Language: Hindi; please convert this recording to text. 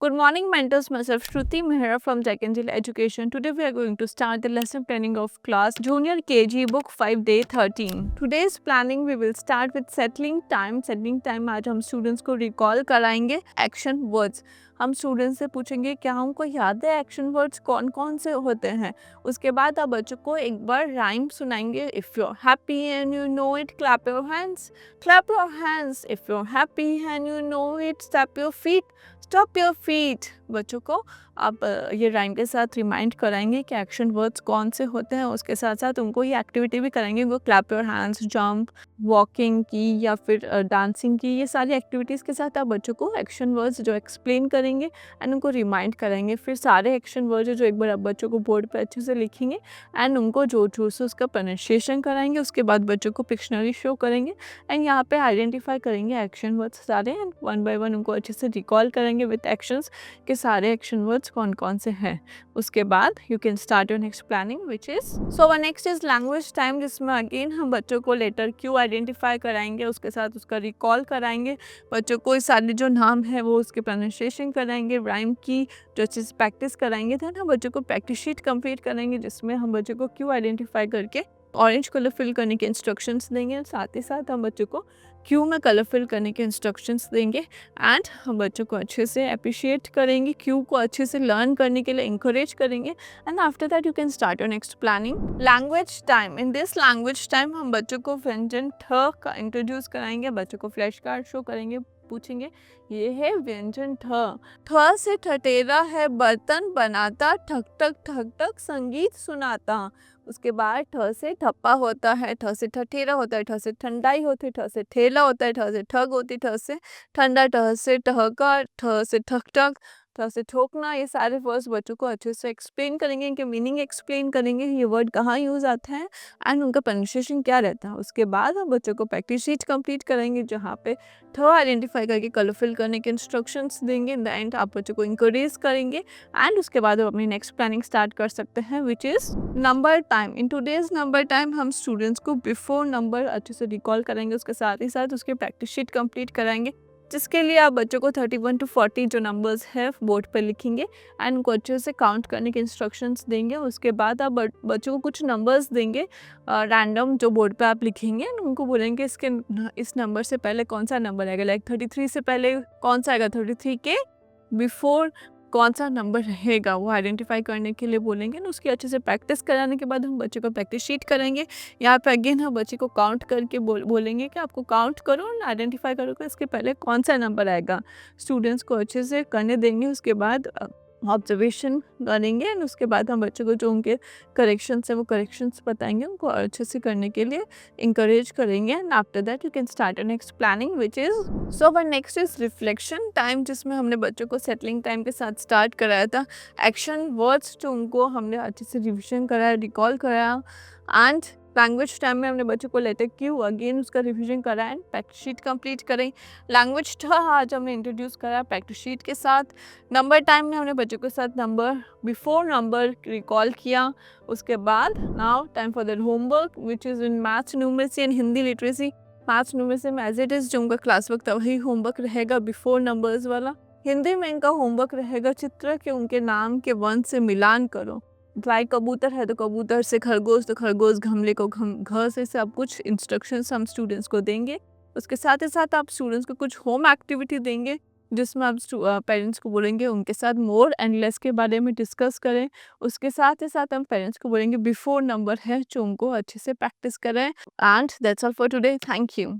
Good morning, mentors. Myself Shruti Mehra from Jack Angel Education. Today we are going to start the lesson planning of class Junior KG Book 5 Day 13. Today's planning we will start with settling time. Settling time आज हम students को recall कराएंगे action words. हम स्टूडेंट से पूछेंगे क्या हमको याद है एक्शन वर्ड्स कौन कौन से होते हैं. उसके बाद आप बच्चों को एक बार राइम सुनाएंगे. If you are happy and you know it clap your hands. Clap your hands. If you are happy and you know it stamp your feet. Stop your feet. बच्चों को आप ये राइम के साथ रिमाइंड कराएंगे कि एक्शन वर्ड्स कौन से होते हैं. उसके साथ साथ उनको ये एक्टिविटी भी कराएंगे. उनको clap your hands, jump, walking की या फिर डांसिंग की, ये सारी एक्टिविटीज़ के साथ आप बच्चों को एक्शन वर्ड्स जो एक्सप्लेन करेंगे एंड उनको रिमाइंड करेंगे. फिर सारे एक्शन वर्ड्स जो एक बार आप बच्चों को बोर्ड पे अच्छे से लिखेंगे एंड उनको जोर से उसका प्रोनाउंसिएशन कराएंगे. उसके बाद बच्चों को पिक्शनरी शो करेंगे एंड यहाँ पे आइडेंटिफाई करेंगे एक्शन वर्ड्स सारे एंड वन बाय वन उनको अच्छे से रिकॉल करेंगे विथ एक्शंस के सारे एक्शन वर्ड्स कौन कौन से हैं. उसके बाद you can start your next planning which is so next is language time, जिसमें अगेन हम बच्चों को लेटर क्यू आइडेंटिफाई कराएंगे. उसके साथ उसका रिकॉल कराएंगे. बच्चों को इस सारे जो नाम है वो उसके प्रोनाउंसिएशन कराएंगे, राइम की जो अच्छे से प्रैक्टिस कराएंगे. देन हम बच्चों को प्रैक्टिस शीट कंप्लीट कराएंगे जिसमें हम बच्चों को क्यू आइडेंटिफाई करके ऑरेंज कलर फिल करने के इंस्ट्रक्शंस देंगे. साथ ही साथ हम बच्चों को क्यू में कलर फिल करने के इंस्ट्रक्शंस देंगे एंड हम बच्चों को अच्छे से अप्रिशिएट करेंगे, क्यू को अच्छे से लर्न करने के लिए इंकरेज करेंगे. And after that you can start your next planning. Language time. In this language time हम बच्चों को व्यंजन ठ का इंट्रोड्यूस कराएंगे. बच्चों को फ्लैश कार्ड शो करेंगे. पूछेंगे ये है व्यंजन ठ. ठ से ठठेरा है बर्तन बनाता, ठक ठक ठक ठक संगीत सुनाता. उसके बाद ठ से ठप्पा होता है, ठ से ठठेरा होता है, ठ से ठंडाई होती है, ठ से ठेला होता है, ठ से ठग होती है, ठ से ठंडा, ठ से ठहका, ठ से ठक ठक, ठ से ठोकना. ये सारे वर्ड्स बच्चों को अच्छे से एक्सप्लेन करेंगे, इनके मीनिंग एक्सप्लेन करेंगे, ये वर्ड कहाँ यूज़ आता है एंड उनका प्रोनाउंसिएशन क्या रहता है. उसके बाद हम बच्चों को प्रैक्टिस शीट कंप्लीट कराएंगे जहाँ पे ठ आइडेंटिफाई करके कलर फिल करने के इंस्ट्रक्शंस देंगे. इन द एंड आप बच्चों को इंकरेज करेंगे एंड उसके बाद आप अपनी नेक्स्ट प्लानिंग स्टार्ट कर सकते हैं which is number time. In today's number time हम स्टूडेंट्स को बिफोर नंबर अच्छे से रिकॉल करेंगे. उसके साथ ही साथ उसकी प्रैक्टिस शीट कंप्लीट कराएंगे जिसके लिए आप बच्चों को 31 to 40 जो नंबर्स है बोर्ड पर लिखेंगे एंड उनको अच्छे से काउंट करने के इंस्ट्रक्शंस देंगे. उसके बाद आप बच्चों को कुछ नंबर्स देंगे रैंडम जो बोर्ड पे आप लिखेंगे एंड उनको बोलेंगे इस नंबर से पहले कौन सा नंबर आएगा. लाइक 33 से पहले कौन सा आएगा, 33 के बिफोर कौन सा नंबर रहेगा वो आइडेंटिफाई करने के लिए बोलेंगे. ना उसकी अच्छे से प्रैक्टिस कराने के बाद हम बच्चे को प्रैक्टिस शीट करेंगे. यहाँ पे अगेन हम बच्चे को काउंट करके बोलेंगे कि आपको काउंट करो और आइडेंटिफाई करो कि इसके पहले कौन सा नंबर आएगा. स्टूडेंट्स को अच्छे से करने देंगे. उसके बाद ऑब्जर्वेशन करेंगे एंड उसके बाद हम बच्चों को जो उनके करेक्शंस है वो करेक्शंस बताएंगे, उनको अच्छे से करने के लिए इंकरेज करेंगे. And after that you can start your next planning which is so next is reflection time, जिसमें हमने बच्चों को सेटलिंग टाइम के साथ स्टार्ट कराया था. एक्शन वर्ड्स जो उनको हमने अच्छे से रिविजन कराया, रिकॉल कराया. एंड लैंग्वेज टाइम में हमने बच्चों को लेटर क्यू अगेन उसका रिविजन कराया एंड प्रैक्टिस शीट कंप्लीट करें. लैंग्वेज ठ आज हमने इंट्रोड्यूस कराया प्रैक्टिस शीट के साथ. नंबर टाइम में हमने बच्चों के साथ नंबर बिफोर नंबर रिकॉल किया. उसके बाद now time for the homework which is in maths, numeracy and Hindi literacy. Maths numeracy में एज इट इज़ जो उनका क्लास वर्क था वही होमवर्क रहेगा बिफोर नंबर्स वाला. हिंदी में इनका होमवर्क रहेगा चित्र के उनके नाम के वर्ण से मिलान करो. लाइक कबूतर है तो कबूतर से खरगोश, तो खरगोश, घमले को घ से सब कुछ इंस्ट्रक्शंस हम स्टूडेंट्स को देंगे. उसके साथ ही साथ आप स्टूडेंट्स को कुछ होम एक्टिविटी देंगे जिसमें आप पेरेंट्स को बोलेंगे उनके साथ मोर एंड लेस के बारे में डिस्कस करें. उसके साथ ही साथ हम पेरेंट्स को बोलेंगे बिफोर नंबर है जो उनको अच्छे से प्रैक्टिस करें. And that's all for today. Thank you.